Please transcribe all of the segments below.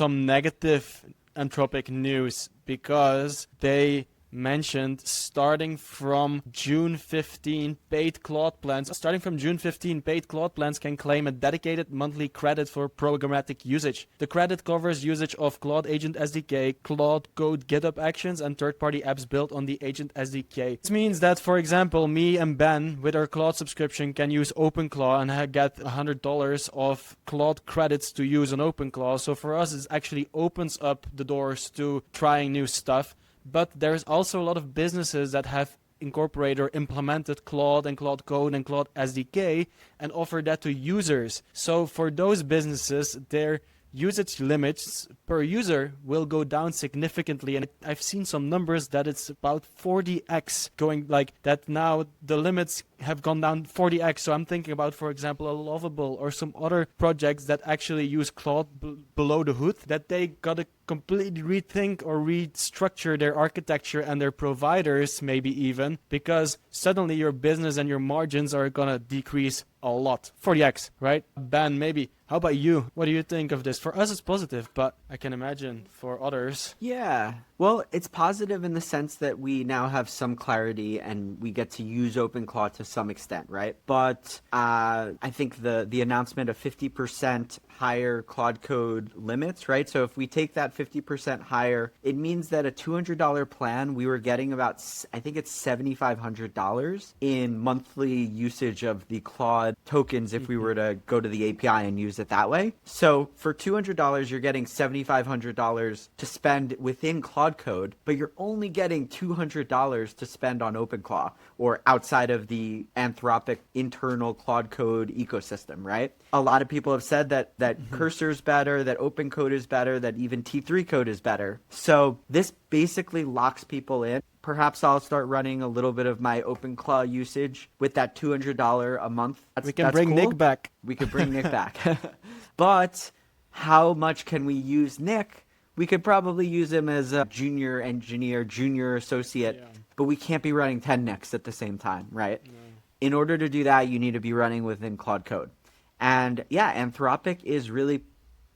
some negative Anthropic news because they mentioned starting from June 15 paid Claude plans can claim a dedicated monthly credit for programmatic usage. The credit covers usage of Claude Agent SDK, Claude Code GitHub Actions, and third-party apps built on the Agent SDK. This means that, for example, me and Ben with our Claude subscription can use OpenClaw and get $100 of Claude credits to use on OpenClaw. So for us, it actually opens up the doors to trying new stuff. But there's also a lot of businesses that have incorporated or implemented Claude and Claude Code and Claude SDK and offer that to users. So for those businesses, their usage limits per user will go down significantly, and I've seen some numbers that it's about 40x going, like that now the limits have gone down 40x. So I'm thinking about, for example, a Lovable or some other projects that actually use Claude below the hood, that they gotta completely rethink or restructure their architecture and their providers, maybe even, because suddenly your business and your margins are gonna decrease a lot. 40x, right? Ben, maybe. How about you? What do you think of this? For us, it's positive, but I can imagine for others. Yeah. Well, it's positive in the sense that we now have some clarity and we get to use OpenClaw to some extent, right? But I think the announcement of 50% higher Claude Code limits, right? So if we take that 50% higher, it means that a $200 plan, we were getting about, I think it's $7,500 in monthly usage of the Claude tokens if we were to go to the API and use it that way. So for $200, you're getting $7,500 to spend within Claude Code, but you're only getting $200 to spend on OpenClaw or outside of the Anthropic internal Claude Code ecosystem, right? A lot of people have said that Cursor's better, that OpenCode is better, that even T3 code is better. So this basically locks people in. Perhaps I'll start running a little bit of my OpenClaw usage with that $200 a month. We can bring Nick back. We could bring Nick back. But how much can we use Nick? We could probably use him as a junior engineer, junior associate, but we can't be running 10 Nicks at the same time, right? No. In order to do that, you need to be running within Claude Code. And yeah, Anthropic is really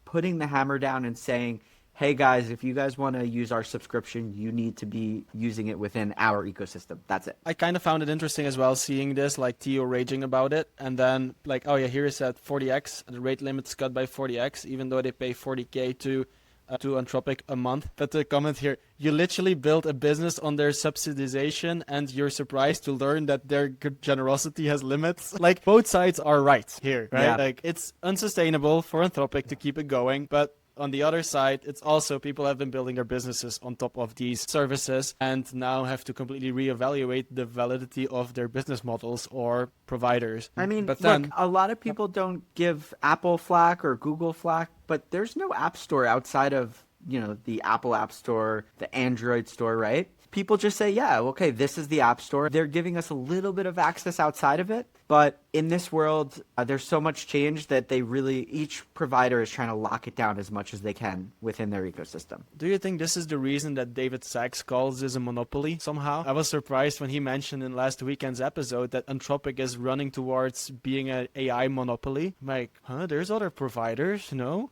putting the hammer down and saying, hey guys, if you guys want to use our subscription, you need to be using it within our ecosystem. That's it. I kind of found it interesting as well, seeing this, like Theo raging about it. And then like, oh yeah, here is at 40x, the rate limit's cut by 40x, even though they pay 40K to Anthropic a month. But the comment here, you literally built a business on their subsidization and you're surprised to learn that their generosity has limits. Like, both sides are right here, right? Yeah. Like, it's unsustainable for Anthropic to keep it going, but on the other side, it's also people have been building their businesses on top of these services and now have to completely reevaluate the validity of their business models or providers. I mean, but then, look, a lot of people don't give Apple flack or Google flack, but there's no app store outside of, you know, the Apple App Store, the Android store, right? People just say, yeah, okay, this is the App Store. They're giving us a little bit of access outside of it. But in this world, there's so much change that each provider is trying to lock it down as much as they can within their ecosystem. Do you think this is the reason that David Sachs calls this a monopoly somehow? I was surprised when he mentioned in last weekend's episode that Anthropic is running towards being an AI monopoly. I'm like, there's other providers, no?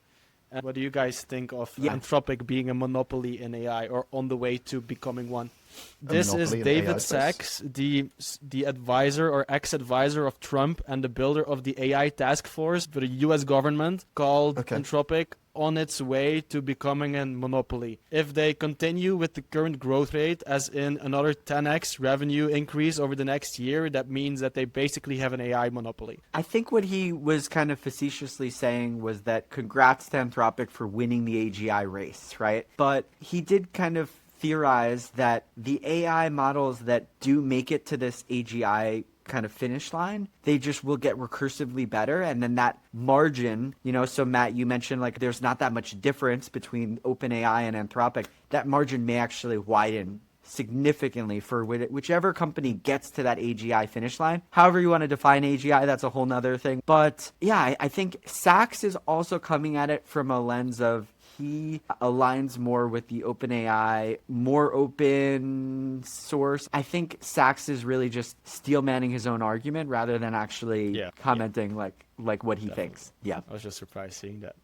What do you guys think of Anthropic being a monopoly in AI or on the way to becoming one? This is David Sachs, the advisor or ex-advisor of Trump and the builder of the AI task force for the US government, called Anthropic on its way to becoming a monopoly. If they continue with the current growth rate, as in another 10x revenue increase over the next year, that means that they basically have an AI monopoly. I think what he was kind of facetiously saying was that congrats to Anthropic for winning the AGI race, right? But he did kind of theorize that the AI models that do make it to this AGI kind of finish line, they just will get recursively better. And then that margin, you know, so Matt, you mentioned like there's not that much difference between OpenAI and Anthropic. That margin may actually widen significantly for whichever company gets to that AGI finish line. However you want to define AGI, that's a whole nother thing. But yeah, I think Sachs is also coming at it from a lens of he aligns more with the OpenAI, more open source. I think Sachs is really just steel manning his own argument rather than actually commenting like what he thinks. Yeah. I was just surprised seeing that.